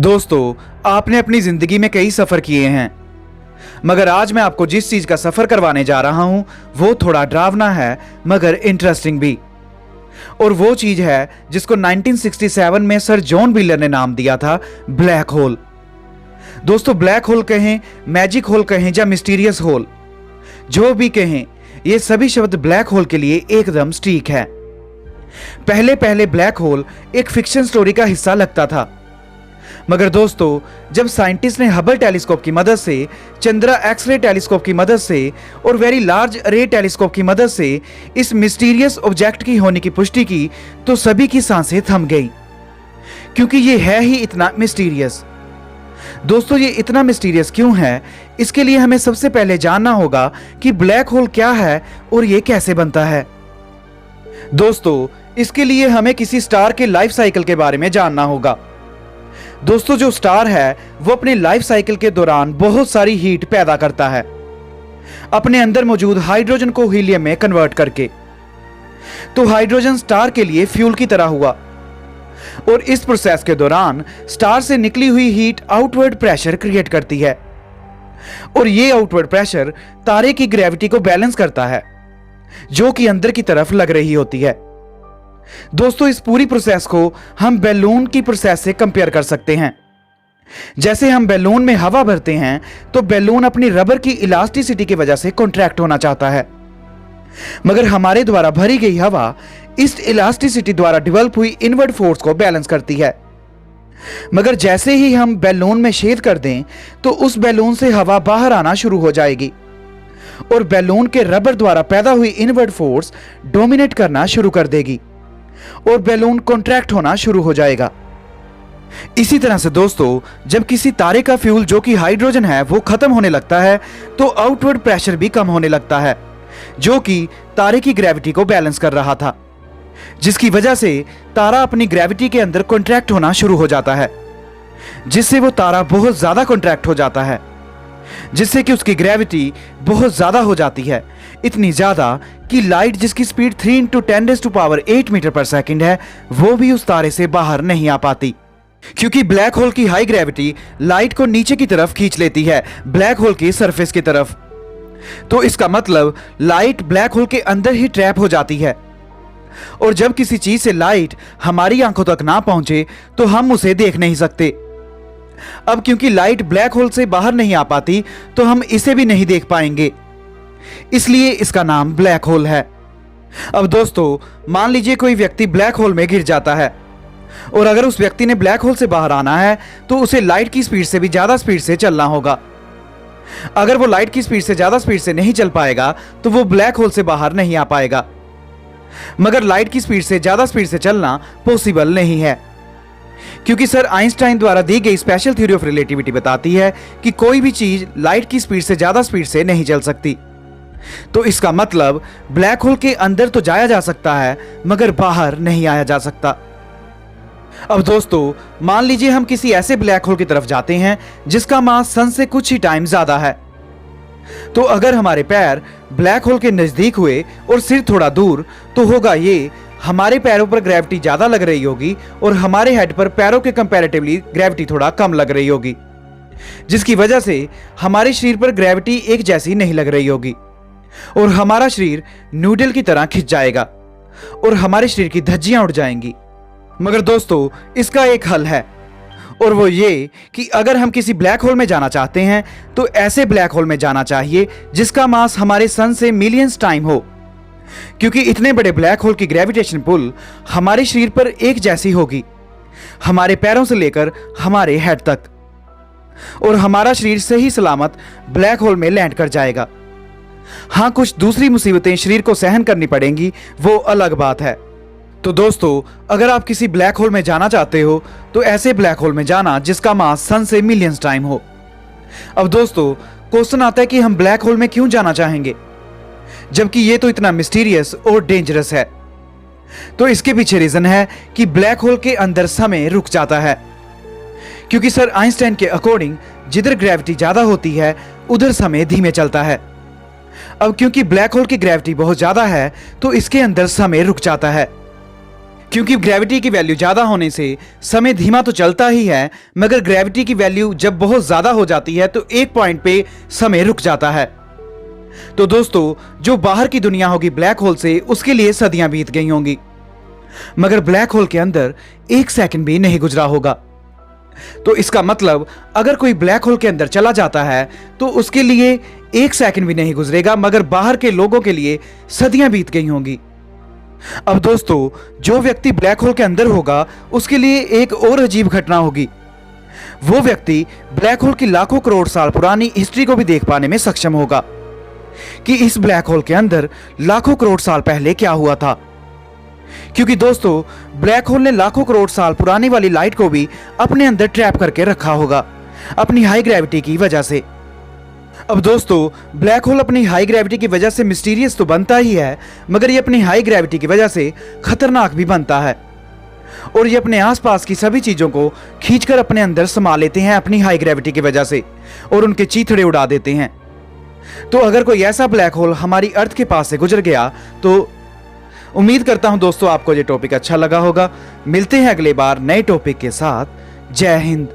दोस्तों, आपने अपनी जिंदगी में कई सफर किए हैं, मगर आज मैं आपको जिस चीज का सफर करवाने जा रहा हूं वो थोड़ा डरावना है मगर इंटरेस्टिंग भी। और वो चीज है जिसको 1967 में सर जॉन व्हीलर ने नाम दिया था ब्लैक होल। दोस्तों, ब्लैक होल कहें, मैजिक होल कहें या मिस्टीरियस होल, जो भी कहें, ये सभी शब्द ब्लैक होल के लिए एकदम सटीक है। पहले पहले ब्लैक होल एक फिक्शन स्टोरी का हिस्सा लगता था, मगर दोस्तों जब साइंटिस्ट ने हबल टेलीस्कोप की मदद से, चंद्रा एक्सरे टेलीस्कोप की मदद से और वेरी लार्ज अरे टेलीस्कोप की मदद से इस मिस्टीरियस ऑब्जेक्ट की होने की पुष्टि की तो सभी की सांसें थम गई, क्योंकि ये है ही इतना मिस्टीरियस। दोस्तों, ये इतना मिस्टीरियस क्यों है, इसके लिए हमें सबसे पहले जानना होगा कि ब्लैक होल क्या है और ये कैसे बनता है। दोस्तों, इसके लिए हमें किसी स्टार के लाइफ साइकिल के बारे में जानना होगा। दोस्तों, जो स्टार है वो अपने लाइफ साइकिल के दौरान बहुत सारी हीट पैदा करता है, अपने अंदर मौजूद हाइड्रोजन को हीलियम में कन्वर्ट करके। तो हाइड्रोजन स्टार के लिए फ्यूल की तरह हुआ, और इस प्रोसेस के दौरान स्टार से निकली हुई हीट आउटवर्ड प्रेशर क्रिएट करती है, और ये आउटवर्ड प्रेशर तारे की ग्रेविटी को बैलेंस करता है, जो कि अंदर की तरफ लग रही होती है। दोस्तों, इस पूरी प्रोसेस को हम बैलून की प्रोसेस से कंपेयर कर सकते हैं। जैसे हम बैलून में हवा भरते हैं तो बैलून अपनी रबर की इलास्टिसिटी की वजह से कॉन्ट्रैक्ट होना चाहता है, मगर हमारे द्वारा भरी गई हवा इस इलास्टिसिटी द्वारा डेवलप हुई इनवर्ड फोर्स को बैलेंस करती है। मगर जैसे ही हम बैलून में छेद कर दें तो उस बैलून से हवा बाहर आना शुरू हो जाएगी, और बैलून के रबर द्वारा पैदा हुई इनवर्ड फोर्स डोमिनेट करना शुरू कर देगी और बैलून कॉन्ट्रैक्ट होना शुरू हो जाएगा। इसी तरह से दोस्तों, जब किसी तारे का फ्यूल जो कि हाइड्रोजन है वो खत्म होने लगता है तो आउटवर्ड प्रेशर भी कम होने लगता है, जो कि तारे की ग्रेविटी को बैलेंस कर रहा था, जिसकी वजह से तारा अपनी ग्रेविटी के अंदर कॉन्ट्रैक्ट होना शुरू हो जाता है, जिससे वो तारा बहुत ज्यादा कॉन्ट्रैक्ट हो जाता है, जिससे कि उसकी ग्रेविटी बहुत ज्यादा हो जाती है, इतनी ज्यादा कि लाइट जिसकी स्पीड 3 × 10⁸ मीटर पर सेकंड है वो भी उस तारे से बाहर नहीं आ पाती, क्योंकि ब्लैक होल की हाई ग्रेविटी लाइट को नीचे की तरफ खींच लेती है, ब्लैक होल की सरफेस की तरफ। तो इसका मतलब लाइट ब्लैक होल के अंदर ही ट्रैप हो जाती है, और जब किसी चीज से लाइट हमारी आंखों तक ना पहुंचे तो हम उसे देख नहीं सकते। अब क्योंकि लाइट ब्लैक होल से बाहर नहीं आ पाती तो हम इसे भी नहीं देख पाएंगे, इसलिए इसका नाम ब्लैक होल है। अब दोस्तों, मान लीजिए कोई व्यक्ति ब्लैक होल में गिर जाता है, और अगर उस व्यक्ति ने ब्लैक होल से बाहर आना है तो उसे लाइट की स्पीड से भी ज्यादा स्पीड से चलना होगा। अगर वो लाइट की स्पीड से ज्यादा स्पीड से नहीं चल पाएगा तो वो ब्लैक होल से बाहर नहीं आ पाएगा, मगर लाइट की स्पीड से ज्यादा स्पीड से चलना पॉसिबल नहीं है, क्योंकि सर आइंस्टाइन द्वारा दी गई स्पेशल थ्योरी ऑफ रिलेटिविटी बताती है कि कोई भी चीज लाइट की स्पीड से ज्यादा स्पीड से नहीं चल सकती। तो इसका मतलब ब्लैक होल के अंदर तो जाया जा सकता है मगर बाहर नहीं आया जा सकता। अब दोस्तों, मान लीजिए हम किसी ऐसे ब्लैक होल की तरफ जाते हैं जिसका मास सन से कुछ ही टाइम ज्यादा है, तो अगर हमारे पैर ब्लैक होल के नजदीक हुए और सिर थोड़ा दूर, तो होगा ये, हमारे पैरों पर ग्रेविटी ज्यादा लग रही होगी और हमारे हेड पर पैरों के कंपैरेटिवली ग्रेविटी थोड़ा कम लग रही होगी, जिसकी वजह से हमारे शरीर पर ग्रेविटी एक जैसी नहीं लग रही होगी, और हमारा शरीर नूडल की तरह खिंच जाएगा और हमारे शरीर की धज्जियां उड़ जाएंगी। मगर दोस्तों, इसका एक हल है, और वो ये कि अगर हम किसी ब्लैक होल में जाना चाहते हैं तो ऐसे ब्लैक होल में जाना चाहिए जिसका मास हमारे सन से मिलियंस टाइम हो, क्योंकि इतने बड़े ब्लैक होल की ग्रेविटेशन पुल हमारे शरीर पर एक जैसी होगी, हमारे पैरों से लेकर हमारे हेड तक, और हमारा शरीर सही सलामत ब्लैक होल में लैंड कर जाएगा। हाँ, कुछ दूसरी मुसीबतें शरीर को सहन करनी पड़ेंगी, वो अलग बात है। तो दोस्तों, अगर आप किसी ब्लैक होल में जाना चाहते हो तो ऐसे ब्लैक होल में जाना जिसका मास सन से मिलियंस टाइम हो। अब दोस्तों, क्वेश्चन आता है कि हम ब्लैक होल में क्यों जाना चाहेंगे, जबकि ये तो इतना मिस्टीरियस और डेंजरस है। तो इसके पीछे रीजन है कि ब्लैक होल के अंदर समय रुक जाता है, क्योंकि सर आइंस्टाइन के अकॉर्डिंग जिधर ग्रेविटी ज्यादा होती है उधर समय धीमे चलता है। अब क्योंकि ब्लैक होल की ग्रेविटी बहुत ज्यादा है तो इसके अंदर समय रुक जाता है, क्योंकि ग्रेविटी की वैल्यू ज्यादा होने से समय धीमा तो चलता ही है, मगर ग्रेविटी की वैल्यू जब बहुत ज्यादा हो जाती है तो एक पॉइंट पे समय रुक जाता है। तो दोस्तों, जो बाहर की दुनिया होगी ब्लैक होल से, उसके लिए सदियां बीत गई होंगी, मगर ब्लैक होल के अंदर एक सेकंड भी नहीं गुजरा होगा। तो इसका मतलब अगर कोई ब्लैक होल के अंदर चला जाता है तो उसके लिए एक सेकंड भी नहीं गुजरेगा, मगर बाहर के लोगों के लिए सदियां बीत गई होंगी। अब दोस्तों, जो व्यक्ति ब्लैक होल के अंदर होगा उसके लिए एक और अजीब घटना होगी। वो व्यक्ति ब्लैक होल की लाखों करोड़ साल पुरानी हिस्ट्री को भी देख पाने में सक्षम होगा कि इस ब्लैक होल के अंदर लाखों करोड़ साल पहले क्या हुआ था। क्योंकि दोस्तों, ब्लैक होल ने लाखों करोड़ साल पुरानी वाली लाइट को भी अपने अंदर ट्रैप करके रखा होगा अपनी हाई ग्रेविटी की वजह से। अब दोस्तों, ब्लैक होल अपनी हाई ग्रेविटी की वजह से मिस्टीरियस तो बनता ही है, मगर ये अपनी हाई ग्रेविटी की वजह से खतरनाक भी बनता है, और ये अपने आसपास की सभी चीजों को खींचकर अपने अंदर समा लेते हैं अपनी हाई ग्रेविटी की वजह से, और उनके चीथड़े उड़ा देते हैं। तो अगर कोई ऐसा ब्लैक होल हमारी अर्थ के पास से गुजर गया तो उम्मीद करता हूं दोस्तों आपको ये टॉपिक अच्छा लगा होगा। मिलते हैं अगले बार नए टॉपिक के साथ। जय हिंद।